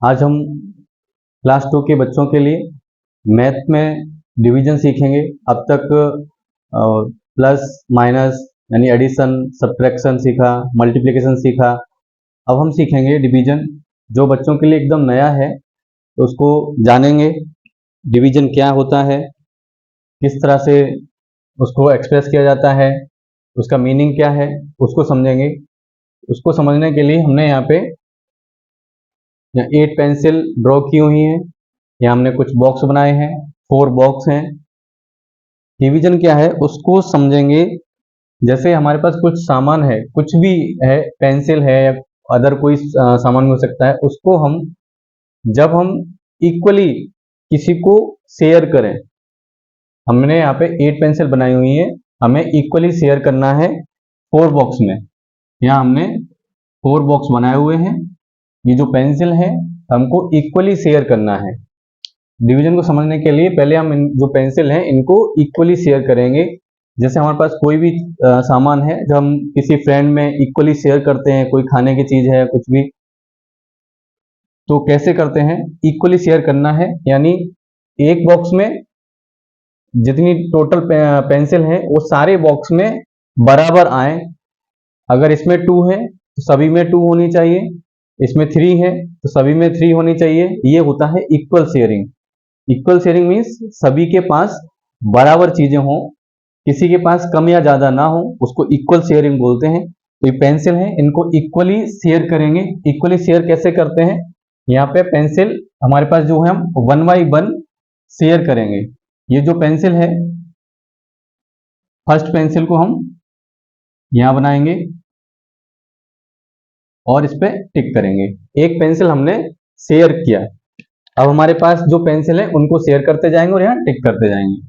आज हम क्लास 2 के बच्चों के लिए मैथ में डिवीजन सीखेंगे। अब तक प्लस माइनस यानी एडिशन सब्ट्रैक्शन सीखा, मल्टीप्लिकेशन सीखा। अब हम सीखेंगे डिवीजन, जो बच्चों के लिए एकदम नया है, तो उसको जानेंगे डिवीजन क्या होता है, किस तरह से उसको एक्सप्रेस किया जाता है, उसका मीनिंग क्या है, उसको समझेंगे। उसको समझने के लिए हमने यहाँ पे 8 पेंसिल ड्रॉ की हुई हैं। यहाँ हमने कुछ बॉक्स बनाए हैं, 4 बॉक्स हैं। डिवीजन क्या है उसको समझेंगे। जैसे हमारे पास कुछ सामान है, कुछ भी है, पेंसिल है या अदर कोई सामान हो सकता है, उसको हम जब हम इक्वली किसी को शेयर करें, हमने यहाँ पे 8 पेंसिल बनाई हुई है, हमें इक्वली शेयर करना है 4 बॉक्स में। यहाँ हमने 4 बॉक्स बनाए हुए हैं। ये जो पेंसिल है हमको इक्वली शेयर करना है। डिवीजन को समझने के लिए पहले हम जो पेंसिल हैं इनको इक्वली शेयर करेंगे। जैसे हमारे पास कोई भी सामान है जो हम किसी फ्रेंड में इक्वली शेयर करते हैं, कोई खाने की चीज है कुछ भी, तो कैसे करते हैं? इक्वली शेयर करना है, यानी एक बॉक्स में जितनी टोटल पेंसिल है वो सारे बॉक्स में बराबर आए। अगर इसमें 2 है तो सभी में 2 होनी चाहिए, इसमें 3 है तो सभी में 3 होनी चाहिए। ये होता है equal sharing. Equal sharing means सभी के पास बराबर चीजें हों, किसी के पास कम या ज्यादा ना हो, उसको इक्वल शेयरिंग बोलते हैं। तो ये पेंसिल है, इनको इक्वली शेयर करेंगे। इक्वली शेयर कैसे करते हैं? यहाँ पे पेंसिल हमारे पास जो है हम 1 बाई 1 शेयर करेंगे। ये जो पेंसिल है, फर्स्ट पेंसिल को हम यहाँ बनाएंगे और इस पे टिक करेंगे। एक पेंसिल हमने शेयर किया। अब हमारे पास जो पेंसिल है उनको शेयर करते जाएंगे और यहाँ टिक करते जाएंगे।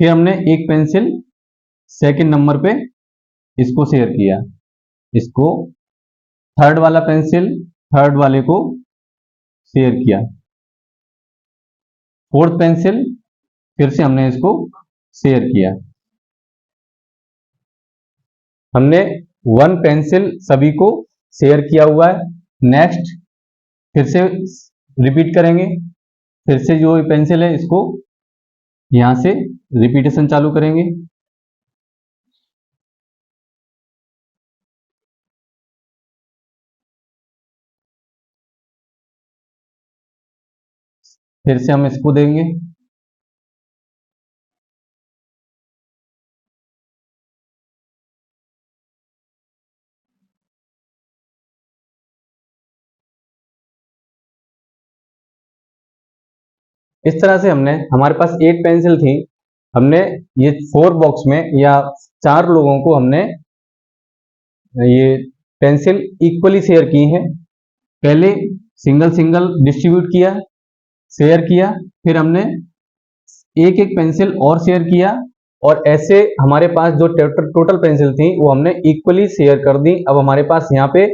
फिर हमने एक पेंसिल सेकंड नंबर पे इसको शेयर किया, इसको थर्ड वाला पेंसिल थर्ड वाले को शेयर किया, फोर्थ पेंसिल फिर से हमने इसको शेयर किया। हमने 1 पेंसिल सभी को शेयर किया हुआ है। नेक्स्ट फिर से रिपीट करेंगे। फिर से जो पेंसिल है इसको यहां से रिपीटेशन चालू करेंगे। फिर से हम इसको देंगे। इस तरह से हमने, हमारे पास 8 पेंसिल थी, हमने ये 4 बॉक्स में या 4 लोगों को हमने ये पेंसिल इक्वली शेयर की है। पहले सिंगल सिंगल डिस्ट्रीब्यूट किया, शेयर किया, फिर हमने एक एक पेंसिल और शेयर किया, और ऐसे हमारे पास जो टोटल पेंसिल थी वो हमने इक्वली शेयर कर दी। अब हमारे पास यहाँ पे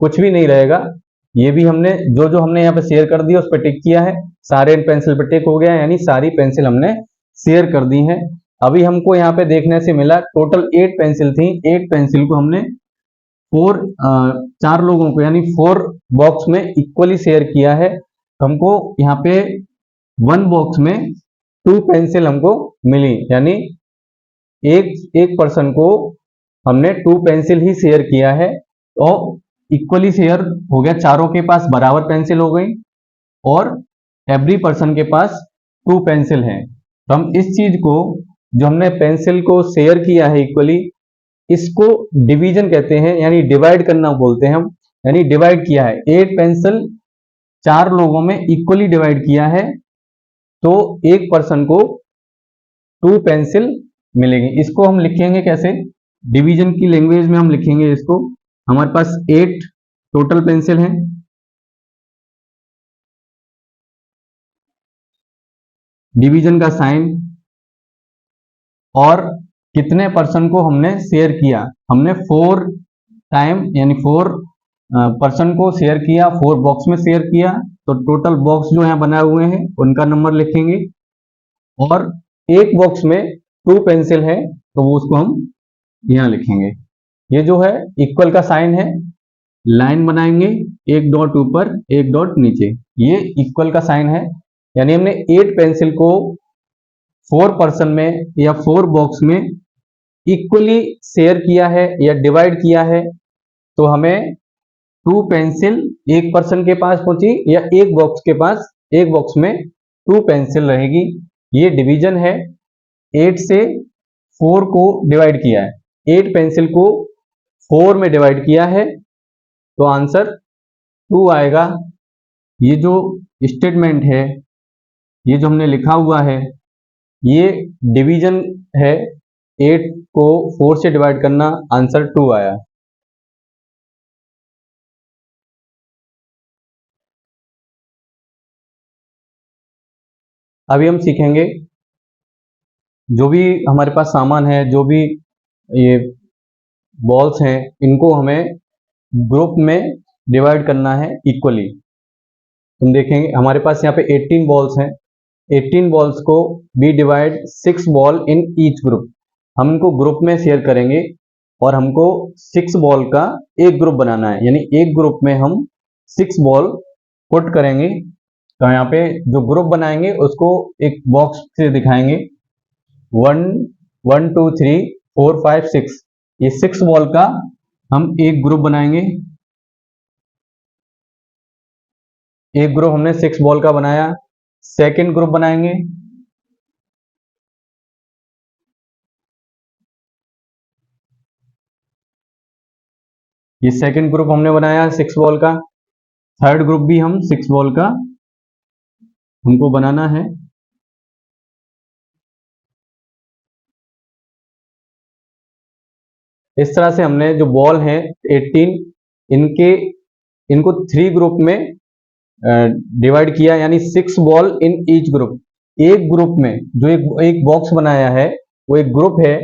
कुछ भी नहीं रहेगा। ये भी हमने जो जो हमने यहाँ पे शेयर कर दिया उस पर टिक किया है, सारे पेंसिल पे टिक हो गया, यानी सारी पेंसिल हमने शेयर कर दी है। अभी हमको यहाँ पे देखने से मिला टोटल 8 पेंसिल थी, 8 पेंसिल को हमने 4 लोगों को यानी 4 बॉक्स में इक्वली शेयर किया है। हमको यहाँ पे 1 बॉक्स में 2 पेंसिल हमको मिली, यानी एक एक पर्सन को हमने 2 पेंसिल ही शेयर किया है। तो इक्वली शेयर हो गया, चारों के पास बराबर पेंसिल हो गई और एवरी पर्सन के पास 2 पेंसिल हैं। तो हम इस चीज को, जो हमने पेंसिल को शेयर किया है इक्वली, इसको डिवीजन कहते हैं, यानी डिवाइड करना बोलते हैं हम। यानी डिवाइड किया है, 8 पेंसिल 4 लोगों में इक्वली डिवाइड किया है, तो एक पर्सन को 2 पेंसिल मिलेगी। इसको हम लिखेंगे कैसे? डिवीजन की लैंग्वेज में हम लिखेंगे इसको। हमारे पास 8 टोटल पेंसिल हैं, डिवीजन का साइन, और कितने पर्सन को हमने शेयर किया? हमने 4 टाइम यानी 4 पर्सन को शेयर किया, 4 बॉक्स में शेयर किया, तो टोटल बॉक्स जो यहाँ बनाए हुए हैं उनका नंबर लिखेंगे। और एक बॉक्स में 2 पेंसिल है तो वो उसको हम यहाँ लिखेंगे। ये जो है इक्वल का साइन है, लाइन बनाएंगे, एक डॉट ऊपर एक डॉट नीचे, ये इक्वल का साइन है। यानी हमने 8 पेंसिल को 4 पर्सन में या 4 बॉक्स में इक्वली शेयर किया है या डिवाइड किया है, तो हमें 2 पेंसिल एक पर्सन के पास पहुंची या एक बॉक्स के पास, एक बॉक्स में 2 पेंसिल रहेगी। ये डिवीजन है, 8 से 4 को डिवाइड किया है, 8 पेंसिल को 4 में डिवाइड किया है, तो आंसर 2 आएगा। ये जो स्टेटमेंट है, ये जो हमने लिखा हुआ है, ये डिवीजन है, 8 को 4 से डिवाइड करना, आंसर 2 आया। अभी हम सीखेंगे जो भी हमारे पास सामान है, जो भी ये बॉल्स हैं, इनको हमें ग्रुप में डिवाइड करना है इक्वली। हम देखेंगे हमारे पास यहाँ पे 18 बॉल्स हैं, 18 बॉल्स को be divide 6 ball in each group. हम इनको ग्रुप में शेयर करेंगे और हमको 6 बॉल का एक ग्रुप बनाना है, यानी एक ग्रुप में हम 6 बॉल पुट करेंगे। तो यहाँ पे जो ग्रुप बनाएंगे उसको एक बॉक्स से दिखाएंगे, 1 1 2 3 4 5 6, ये 6 बॉल का हम एक ग्रुप बनाएंगे। एक ग्रुप हमने 6 बॉल का बनाया। सेकंड ग्रुप बनाएंगे, ये सेकंड ग्रुप हमने बनाया 6 बॉल का। थर्ड ग्रुप भी हम 6 बॉल का हमको बनाना है। इस तरह से हमने जो बॉल है 18, इनको 3 ग्रुप में डिवाइड किया, यानी 6 बॉल इन ईच ग्रुप। एक ग्रुप में जो एक बॉक्स बनाया है, वो एक ग्रुप है,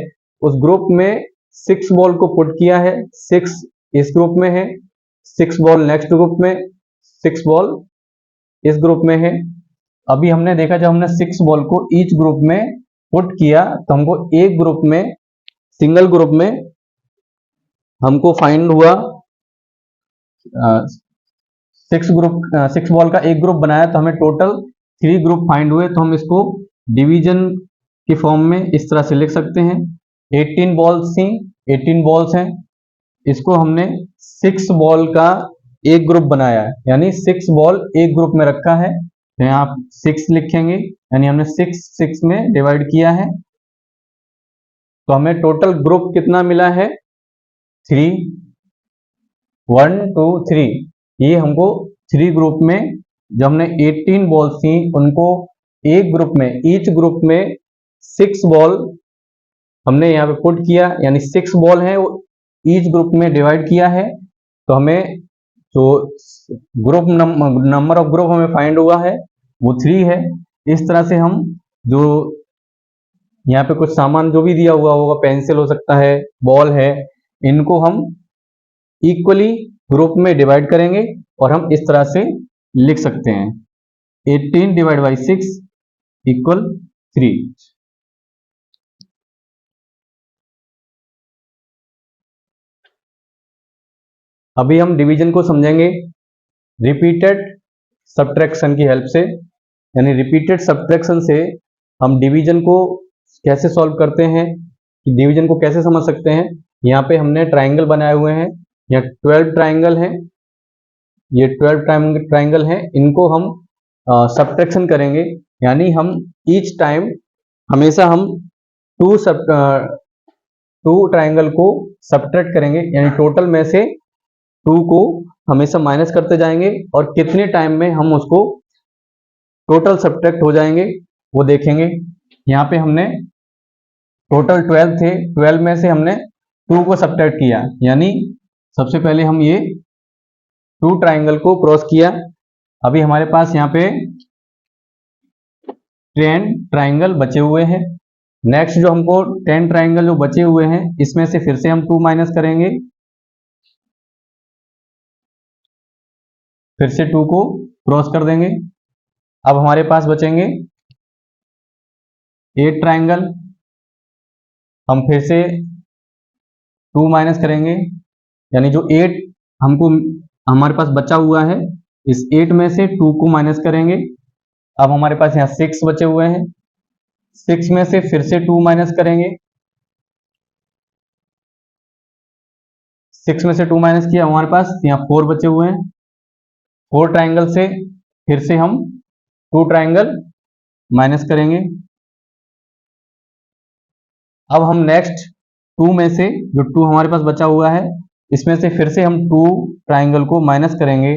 उस ग्रुप में 6 बॉल को पुट किया है। 6 इस ग्रुप में है, 6 बॉल नेक्स्ट ग्रुप में, 6 बॉल इस ग्रुप में है। अभी हमने देखा जब हमने 6 बॉल को ईच ग्रुप में पुट किया, तो हमको एक ग्रुप में, सिंगल ग्रुप में हमको फाइंड हुआ 6 बॉल का एक ग्रुप बनाया, तो हमें टोटल 3 ग्रुप फाइंड हुए। तो हम इसको डिवीजन के फॉर्म में इस तरह से लिख सकते हैं। 18 बॉल्स थी, 18 बॉल्स हैं, इसको हमने 6 बॉल का एक ग्रुप बनाया है, यानी 6 बॉल एक ग्रुप में रखा है, तो यहाँ आप 6 लिखेंगे, यानी हमने 6 में डिवाइड किया है। तो हमें टोटल ग्रुप कितना मिला है, 3, 1 2 3। ये हमको 3 ग्रुप में, जब हमने 18 बॉल्स थी उनको एक ग्रुप में, ईच ग्रुप में 6 बॉल हमने यहाँ पे पुट किया, यानी 6 बॉल है वो ईच ग्रुप में डिवाइड किया है। तो हमें जो ग्रुप नंबर ऑफ ग्रुप हमें फाइंड हुआ है वो 3 है। इस तरह से हम जो यहाँ पे कुछ सामान जो भी दिया हुआ होगा, पेंसिल हो सकता है, बॉल है, इनको हम इक्वली ग्रुप में डिवाइड करेंगे और हम इस तरह से लिख सकते हैं, 18 डिवाइड बाई 6 इक्वल 3। अभी हम डिवीजन को समझेंगे रिपीटेड सब्ट्रैक्शन की हेल्प से। यानी रिपीटेड सब्ट्रैक्शन से हम डिवीजन को कैसे सॉल्व करते हैं, कि डिवीजन को कैसे समझ सकते हैं। यहाँ पे हमने ट्राइंगल बनाए हुए हैं, यहाँ 12 ट्राइंगल हैं, ये 12 ट्राइंगल हैं, इनको हम सब्ट्रैक्शन करेंगे। यानी हम ईच टाइम हमेशा हम टू ट्राइंगल को सब्ट्रैक्ट करेंगे, यानी टोटल में से 2 को हमेशा माइनस करते जाएंगे और कितने टाइम में हम उसको टोटल सब्ट्रैक्ट हो जाएंगे वो देखेंगे। यहाँ पे हमने टोटल 12 थे, 12 में से हमने 2 को सब्ट्रैक्ट किया, यानी सबसे पहले हम ये 2 ट्राइंगल को क्रॉस किया। अभी हमारे पास यहाँ पे 10 ट्राइंगल बचे हुए हैं। नेक्स्ट जो हमको 10 ट्राइंगल जो बचे हुए हैं, इसमें से फिर से हम 2 माइनस करेंगे, फिर से 2 को क्रॉस कर देंगे। अब हमारे पास बचेंगे 8 ट्राइंगल, हम फिर से 2 माइनस करेंगे, यानी जो 8 हमको हमारे पास बचा हुआ है, इस 8 में से 2 को माइनस करेंगे। अब हमारे पास यहाँ 6 बचे हुए हैं, 6 में से फिर से 2 माइनस करेंगे, 6 में से 2 माइनस किया, हमारे पास यहाँ 4 बचे हुए हैं। 4 ट्राइंगल से फिर से हम 2 ट्राइंगल माइनस करेंगे। अब हम नेक्स्ट 2 में से जो 2 हमारे पास बचा हुआ है, इसमें से फिर से हम 2 ट्राइंगल को माइनस करेंगे।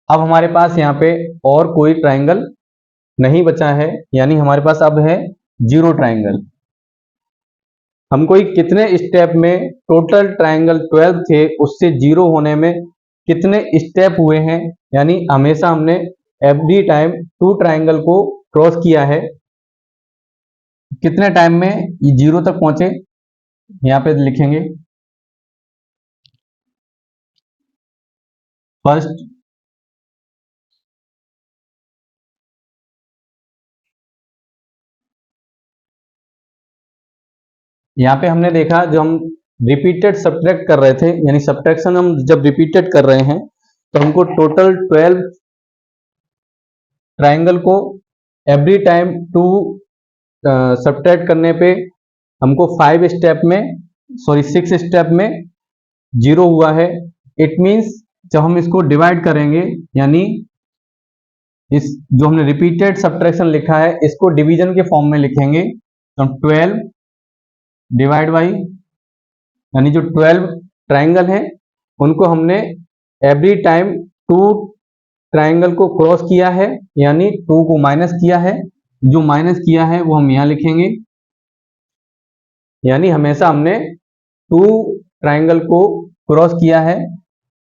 अब हमारे पास यहाँ पे और कोई ट्राइंगल नहीं बचा है, यानी हमारे पास अब है 0 ट्राइंगल। हमको कितने स्टेप में टोटल ट्राइंगल 12 थे, उससे 0 होने में कितने स्टेप हुए हैं, यानी हमेशा हमने एवरी टाइम 2 ट्राइंगल को क्रॉस किया है, कितने टाइम में ये 0 तक पहुंचे, यहाँ पे लिखेंगे। फर्स्ट यहाँ पे हमने देखा, जो हम रिपीटेड सब्ट्रैक्ट कर रहे थे, यानी सब्ट्रैक्शन हम जब रिपीटेड कर रहे हैं तो हमको टोटल 12 ट्राइंगल को एवरी टाइम 2 सब्ट्रैक्ट करने पे हमको 5 स्टेप में, सॉरी 6 स्टेप में 0 हुआ है। इट मीन्स जब हम इसको डिवाइड करेंगे, यानी इस जो हमने रिपीटेड सब्ट्रैक्शन लिखा है, इसको डिवीजन के फॉर्म में लिखेंगे, तो 12 डिवाइड बाई, यानी जो 12 ट्राइंगल हैं उनको हमने एवरी टाइम 2 ट्राइंगल को क्रॉस किया है, यानी 2 को माइनस किया है। जो माइनस किया है वो हम यहाँ लिखेंगे, यानी हमेशा हमने 2 ट्राइंगल को क्रॉस किया है।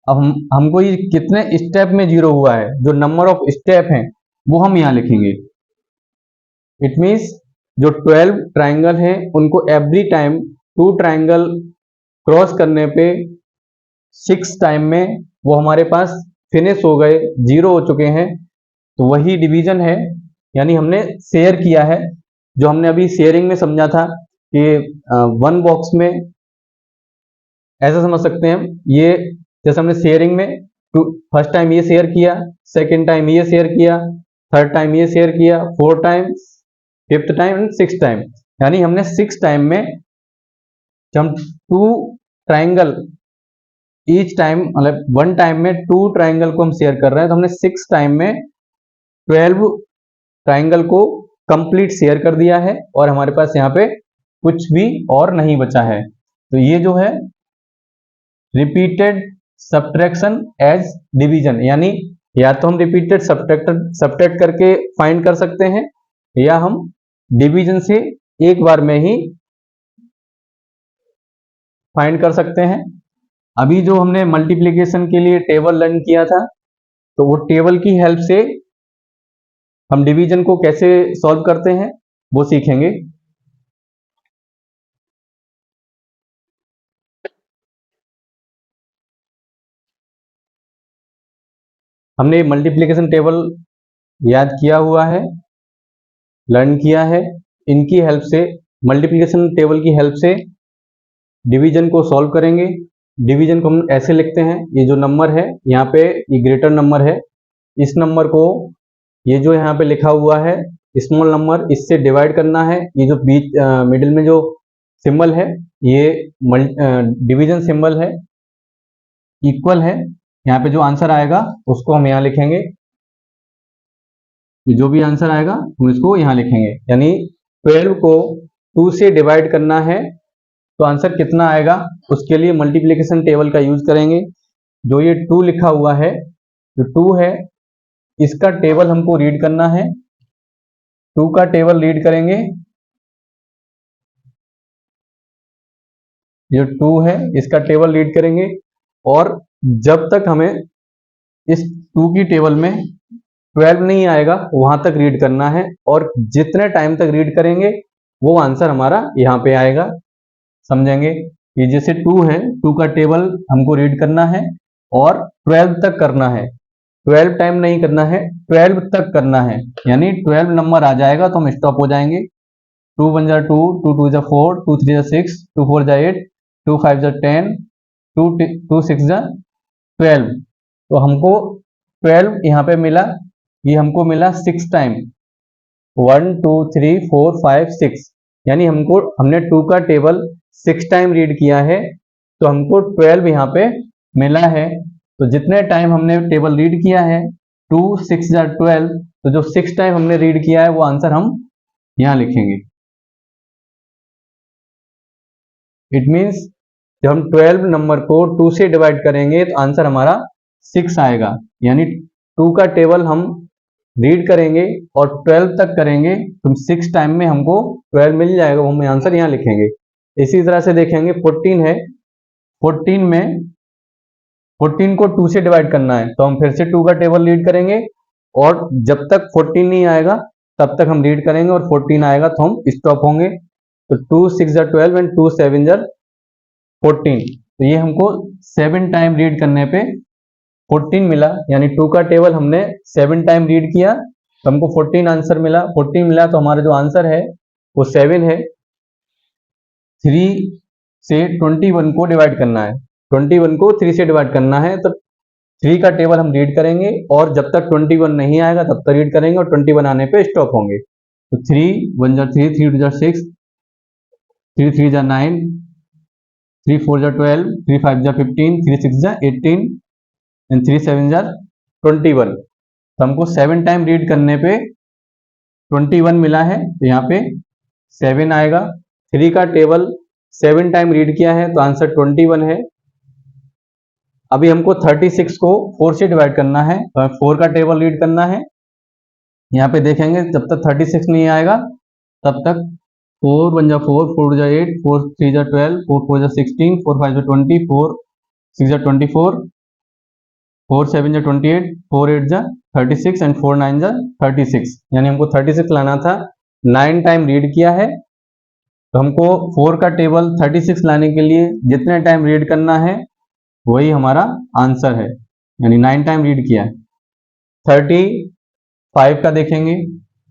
अब हमको ये कितने स्टेप में 0 हुआ है, जो नंबर ऑफ स्टेप हैं वो हम यहाँ लिखेंगे। इट मीन्स जो 12 ट्राइंगल हैं उनको एवरी टाइम 2 ट्राइंगल क्रॉस करने पे 6 टाइम में वो हमारे पास फिनिश हो गए, 0 हो चुके हैं। तो वही डिवीजन है, यानी हमने शेयर किया है, जो हमने अभी शेयरिंग में समझा था कि 1 बॉक्स में ऐसा समझ सकते हैं ये, जैसे हमने शेयरिंग में फर्स्ट टाइम ये शेयर किया, सेकेंड टाइम ये शेयर किया, थर्ड टाइम ये शेयर किया, 4 time, 5th time and 6th time, यानी हमने 6 टाइम में जब हम 2 ट्राइंगल ईच टाइम, मतलब 1 टाइम में 2 ट्राइंगल को हम शेयर कर रहे हैं, तो हमने 6 टाइम में 12 ट्राइंगल को कंप्लीट शेयर कर दिया है, और हमारे पास यहाँ पे कुछ भी और नहीं बचा है। तो ये जो है रिपीटेड सब्ट्रैक्शन एज डिवीजन, यानी या तो हम रिपीटेड सब्ट्रैक्ट करके फाइंड कर सकते हैं, या हम डिवीजन से एक बार में ही फाइंड कर सकते हैं। अभी जो हमने मल्टीप्लिकेशन के लिए टेबल लर्न किया था, तो वो टेबल की हेल्प से हम डिवीजन को कैसे सॉल्व करते हैं वो सीखेंगे। हमने मल्टीप्लिकेशन टेबल याद किया हुआ है, लर्न किया है, इनकी हेल्प से, मल्टीप्लिकेशन टेबल की हेल्प से डिवीजन को सॉल्व करेंगे। डिवीजन को हम ऐसे लिखते हैं, ये जो नंबर है यहाँ पे, ये ग्रेटर नंबर है, इस नंबर को, ये जो यहाँ पे लिखा हुआ है स्मॉल नंबर, इससे डिवाइड करना है। ये जो बीच मिडिल में जो सिंबल है, ये डिवीजन सिंबल है, इक्वल है। यहाँ पे जो आंसर आएगा उसको हम यहाँ लिखेंगे, जो भी आंसर आएगा हम इसको यहाँ लिखेंगे, यानी 12 को 2 से डिवाइड करना है तो आंसर कितना आएगा, उसके लिए मल्टीप्लिकेशन टेबल का यूज करेंगे। जो ये 2 लिखा हुआ है, जो 2 है, इसका टेबल हमको रीड करना है, 2 का टेबल रीड करेंगे। जो 2 है इसका टेबल रीड करेंगे, और जब तक हमें इस 2 की टेबल में 12 नहीं आएगा वहां तक रीड करना है, और जितने टाइम तक रीड करेंगे वो आंसर हमारा यहाँ पे आएगा। समझेंगे कि जैसे 2 है, 2 का टेबल हमको रीड करना है और 12 तक करना है, 12 टाइम नहीं करना है, 12 तक करना है, यानी 12 नंबर आ जाएगा तो हम स्टॉप हो जाएंगे। 2 1 जा 2, 2 2 जा 4, 2 3 जा 6, 2 4 जा 8, 2 5 जा 10, टू सिक्स जा 12, तो हमको 12 यहाँ पे मिला, ये हमको मिला 6 टाइम, 1 2 3 4 5 6, यानी हमने 2 का टेबल 6 टाइम रीड किया है, तो हमको 12 यहाँ पे मिला है। तो जितने टाइम हमने टेबल रीड किया है 2 6 जा 12, तो जो 6 टाइम हमने रीड किया है वो आंसर हम यहाँ लिखेंगे। इट मीन्स जब हम 12 नंबर को 2 से डिवाइड करेंगे तो आंसर हमारा 6 आएगा, यानी 2 का टेबल हम रीड करेंगे और 12 तक करेंगे तो 6 टाइम में हमको 12 मिल जाएगा, वो हम आंसर यहाँ लिखेंगे। इसी तरह से देखेंगे 14 है, 14 में 14 को 2 से डिवाइड करना है, तो हम फिर से 2 का टेबल रीड करेंगे और जब तक 14 नहीं आएगा तब तक हम रीड करेंगे और 14 आएगा तो हम स्टॉप होंगे। तो 2 6 जा 12 एंड 2 7 जा 14, तो ये हमको 7 टाइम रीड करने पे 14 मिला, यानी 2 का टेबल हमने 7 टाइम रीड किया तो हमको 14 आंसर मिला। 14 मिला तो हमारा जो आंसर है वो 7 है। 3 से 21 को डिवाइड करना है, 21 को 3 से डिवाइड करना है, तो 3 का टेबल हम रीड करेंगे और जब तक 21 नहीं आएगा तब तक रीड करेंगे और 21 आने पे स्टॉप होंगे। तो 3 1 जा 3, 3 2 जा 6, 3 3 जा 9, 3 4 जा 12, 3 5 जा 15, 3 6 जा 18 एंड 3 7 जा 21। तो हमको 7 टाइम रीड करने पे 21 मिला है, तो यहाँ पे 7 आएगा। 3 का टेबल 7 टाइम रीड किया है तो आंसर 21 है। अभी हमको 36 को 4 से डिवाइड करना है, तो 4 का टेबल रीड करना है। यहाँ पे देखेंगे जब तक 36 नहीं आएगा तब तक 4 1 जा 4, 4 2 जा 8, 4 3 जा 12, 4 4 जा 16, 4 5 जा 20, 4 6 जा 24, 4 7 जा 28, 4 8 जा 36 एंड 4 9 जा 36, यानी हमको 36 लाना था। 9 टाइम रीड किया है तो हमको 4 का टेबल 36 लाने के लिए जितने टाइम रीड करना है वही हमारा आंसर है, यानी 9 टाइम रीड किया है। 35 का देखेंगे,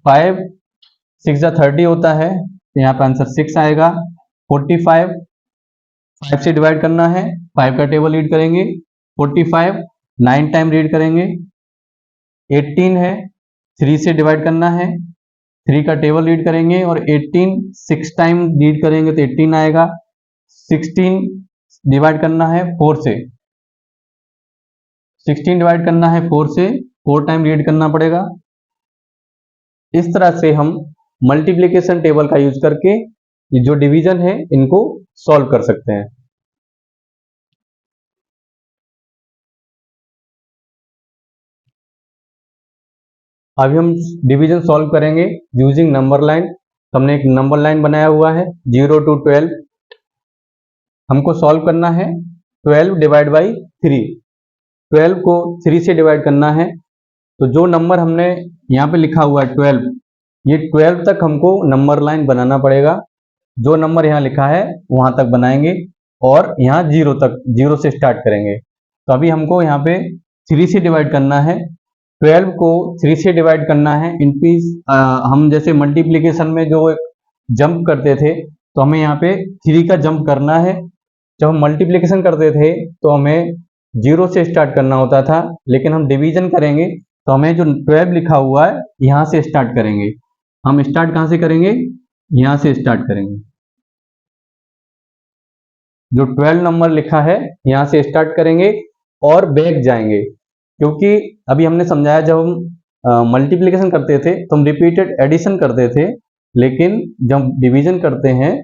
5 6 जा 30 होता है, तो यहाँ पे आंसर 6 आएगा। 45 5 से डिवाइड करना है, 5 का टेबल रीड करेंगे, 45 9 टाइम रीड करेंगे। 18 है, 3 से डिवाइड करना है, 3 का टेबल रीड करेंगे और 18 6 टाइम रीड करेंगे तो 18 आएगा। 16 डिवाइड करना है 4 से, 16 डिवाइड करना है 4 से, 4 टाइम रीड करना पड़ेगा। इस तरह से हम मल्टीप्लिकेशन टेबल का यूज करके ये जो डिवीजन है इनको सॉल्व कर सकते हैं। अभी हम डिवीजन सॉल्व करेंगे यूजिंग नंबर लाइन। तो हमने एक नंबर लाइन बनाया हुआ है 0 to 12। हमको सॉल्व करना है 12 डिवाइड बाई 3, 12 को 3 से डिवाइड करना है। तो जो नंबर हमने यहाँ पे लिखा हुआ है 12, ये 12 तक हमको नंबर लाइन बनाना पड़ेगा। जो नंबर यहाँ लिखा है वहां तक बनाएंगे और यहाँ 0 तक, 0 से स्टार्ट करेंगे। तो अभी हमको यहाँ पे 3 से डिवाइड करना है, 12 को 3 से डिवाइड करना है। इन पीस हम जैसे मल्टीप्लिकेशन में जो जंप करते थे तो हमें यहाँ पे 3 का जंप करना है। जब हम मल्टीप्लिकेशन करते थे तो हमें 0 से स्टार्ट करना होता था, लेकिन हम डिवीजन करेंगे तो हमें जो 12 लिखा हुआ है यहाँ से स्टार्ट करेंगे। हम स्टार्ट कहाँ से करेंगे? यहाँ से स्टार्ट करेंगे। जो 12 नंबर लिखा है यहाँ से स्टार्ट करेंगे और बैक जाएंगे, क्योंकि अभी हमने समझाया जब हम मल्टीप्लिकेशन करते थे तो हम रिपीटेड एडिशन करते थे, लेकिन जब डिवीजन करते हैं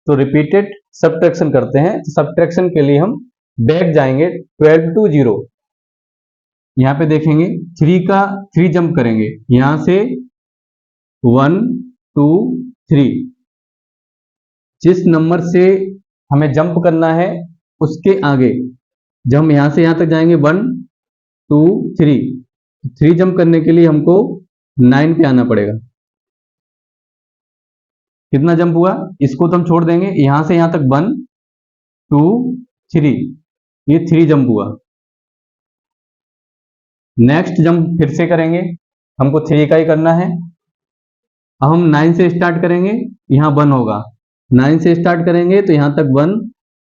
तो रिपीटेड सब्ट्रैक्शन करते हैं। तो सब्ट्रैक्शन के लिए हम बैक जाएंगे 12 to 0। यहाँ पे देखेंगे 3 जंप करेंगे, यहाँ से 1 2 3। जिस नंबर से हमें जंप करना है उसके आगे जब हम यहाँ से यहाँ तक जाएंगे 1 2 3 जंप करने के लिए हमको 9 पे आना पड़ेगा। कितना जंप हुआ इसको तो हम छोड़ देंगे, यहां से यहां तक 1 2 3, ये 3 जंप हुआ। नेक्स्ट जंप फिर से करेंगे, हमको 3 का ही करना है। अब हम 9 से स्टार्ट करेंगे, यहाँ 1 होगा, 9 से स्टार्ट करेंगे तो यहाँ तक 1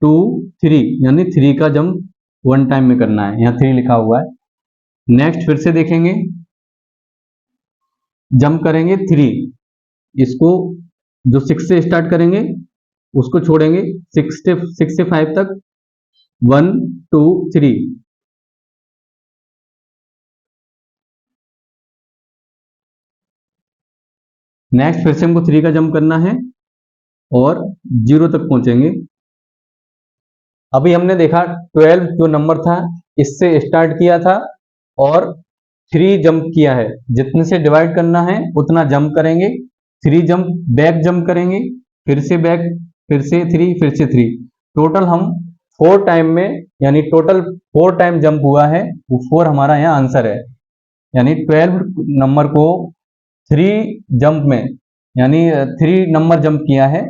2 3, यानी 3 का जंप वन टाइम में करना है, यहाँ 3 लिखा हुआ है। नेक्स्ट फिर से देखेंगे, जंप करेंगे 3, इसको जो 6 से स्टार्ट करेंगे उसको छोड़ेंगे 6 से 5 तक, 1 2 3। नेक्स्ट फिर से हमको 3 का जंप करना है और 0 तक पहुंचेंगे। अभी हमने देखा 12 जो नंबर था इससे स्टार्ट किया था और 3 जंप किया है, जितने से डिवाइड करना है उतना जंप करेंगे, 3 जंप बैक जंप करेंगे, फिर से बैक, फिर से 3, फिर से 3। टोटल हम 4 टाइम में, यानी टोटल 4 टाइम जंप हुआ है, वो 4 हमारा यहाँ आंसर है। यानी 12 नंबर को 3 जंप में, यानी 3 नंबर जंप किया है,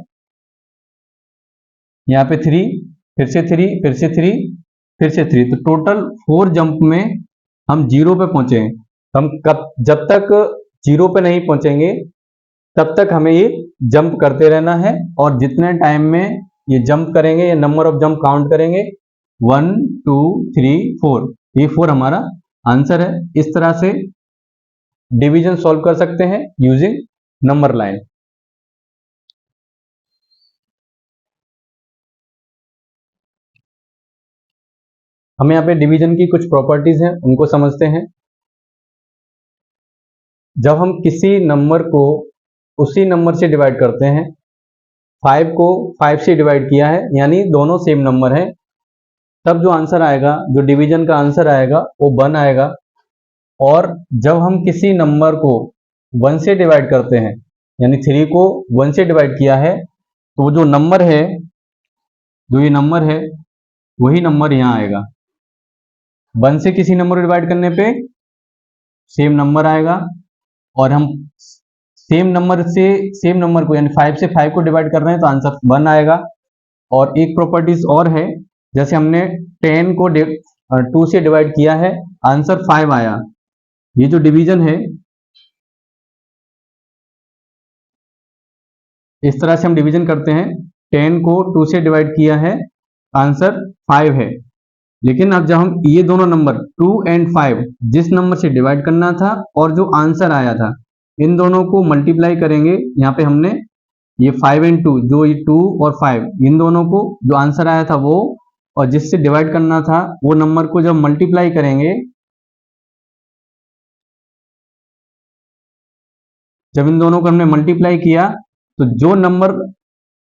यहाँ पे 3, फिर से 3, फिर से 3, फिर से 3, तो टोटल 4 जंप में हम 0 पे पहुंचे हैं। हम जब तक 0 पे नहीं पहुंचेंगे तब तक हमें ये जंप करते रहना है, और जितने टाइम में ये जंप करेंगे, ये नंबर ऑफ जंप काउंट करेंगे, 1 2 3 4, ये 4 हमारा आंसर है। इस तरह से डिवीजन सॉल्व कर सकते हैं यूजिंग नंबर लाइन। हम यहाँ पे डिवीजन की कुछ प्रॉपर्टीज हैं, उनको समझते हैं। जब हम किसी नंबर को उसी नंबर से डिवाइड करते हैं, 5 को 5 से डिवाइड किया है, यानी दोनों सेम नंबर हैं, तब जो आंसर आएगा, जो डिवीजन का आंसर आएगा वो 1 आएगा। और जब हम किसी नंबर को 1 से डिवाइड करते हैं, यानी 3 को 1 से डिवाइड किया है, तो जो नंबर है, जो ये नंबर है, वही नंबर यहाँ आएगा। 1 से किसी नंबर को डिवाइड करने पे सेम नंबर आएगा, और हम सेम नंबर को, यानी 5 से 5 को डिवाइड कर रहे हैं तो आंसर 1 आएगा। और एक प्रॉपर्टीज और है, जैसे हमने 10 को 2 से डिवाइड किया है, आंसर 5 आया। ये जो डिवीजन है, इस तरह से हम डिवीजन करते हैं, 10 को 2 से डिवाइड किया है, आंसर 5 है। लेकिन अब जब हम ये दोनों नंबर 2 एंड 5, जिस नंबर से डिवाइड करना था और जो आंसर आया था, इन दोनों को मल्टीप्लाई करेंगे। यहाँ पे हमने ये 5 एंड 2, जो ये 2 और 5, इन दोनों को, जो आंसर आया था वो और जिससे डिवाइड करना था वो नंबर को जब मल्टीप्लाई करेंगे, जब इन दोनों को हमने मल्टीप्लाई किया, तो जो नंबर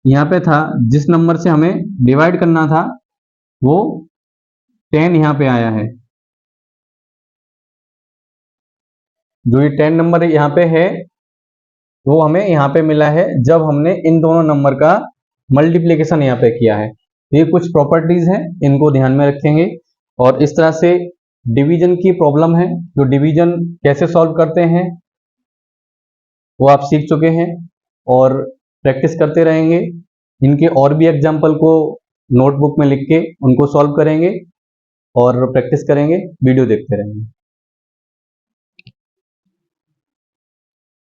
यहाँ पे था, जिस नंबर से हमें डिवाइड करना था, वो 10 यहाँ पे आया है। जो ये 10 नंबर यहाँ पे है, वो हमें यहाँ पे मिला है जब हमने इन दोनों नंबर का मल्टीप्लिकेशन यहाँ पे किया है। ये कुछ प्रॉपर्टीज हैं, इनको ध्यान में रखेंगे। और इस तरह से डिवीजन की प्रॉब्लम है, जो डिवीजन कैसे सॉल्व करते हैं वो आप सीख चुके हैं और प्रैक्टिस करते रहेंगे। इनके और भी एग्जाम्पल को नोटबुक में लिख के उनको सॉल्व करेंगे और प्रैक्टिस करेंगे, वीडियो देखते रहेंगे।